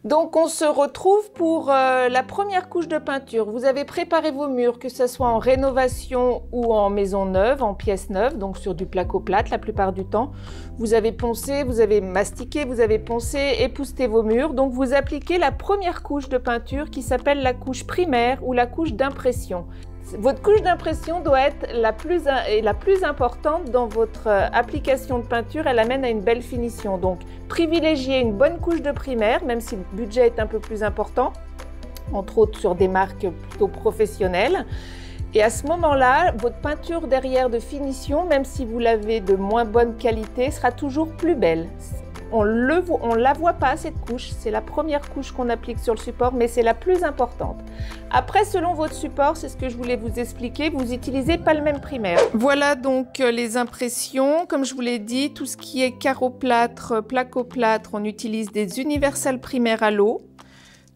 Donc on se retrouve pour la première couche de peinture. Vous avez préparé vos murs, que ce soit en rénovation ou en maison neuve, en pièce neuve, donc sur du placo-plâtre la plupart du temps. Vous avez poncé, vous avez mastiqué, vous avez poncé, épousseté vos murs. Donc vous appliquez la première couche de peinture qui s'appelle la couche primaire ou la couche d'impression. Votre couche d'impression doit être la plus importante dans votre application de peinture. Elle amène à une belle finition. Donc, privilégiez une bonne couche de primaire, même si le budget est un peu plus important, entre autres sur des marques plutôt professionnelles. Et à ce moment-là, votre peinture derrière de finition, même si vous l'avez de moins bonne qualité, sera toujours plus belle. On ne la voit pas, cette couche. C'est la première couche qu'on applique sur le support, mais c'est la plus importante. Après, selon votre support, c'est ce que je voulais vous expliquer, vous n'utilisez pas le même primaire. Voilà donc les impressions. Comme je vous l'ai dit, tout ce qui est carreau-plâtre, placo-plâtre, on utilise des universal primaires à l'eau.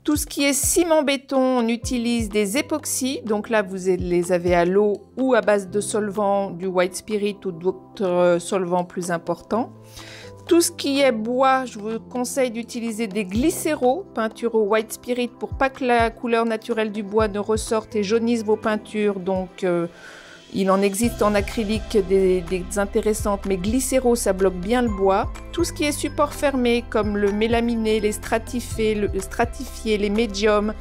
Tout ce qui est ciment-béton, on utilise des époxys. Donc là, vous les avez à l'eau ou à base de solvant, du white spirit ou d'autres solvants plus importants. Tout ce qui est bois, je vous conseille d'utiliser des glycéros, peinture au white spirit, pour pas que la couleur naturelle du bois ne ressorte et jaunisse vos peintures. Donc, il en existe en acrylique des intéressantes, mais glycéros, ça bloque bien le bois. Tout ce qui est support fermé, comme le mélaminé, les stratifiés, les médiums,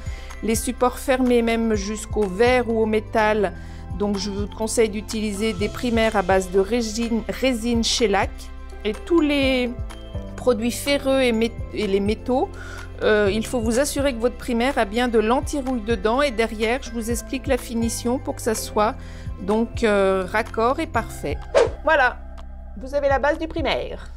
les supports fermés même jusqu'au verre ou au métal. Donc, je vous conseille d'utiliser des primaires à base de résine shellac. Et tous les produits ferreux et les métaux, il faut vous assurer que votre primaire a bien de l'anti-rouille dedans. Et derrière, je vous explique la finition pour que ça soit donc raccord et parfait. Voilà, vous avez la base du primaire.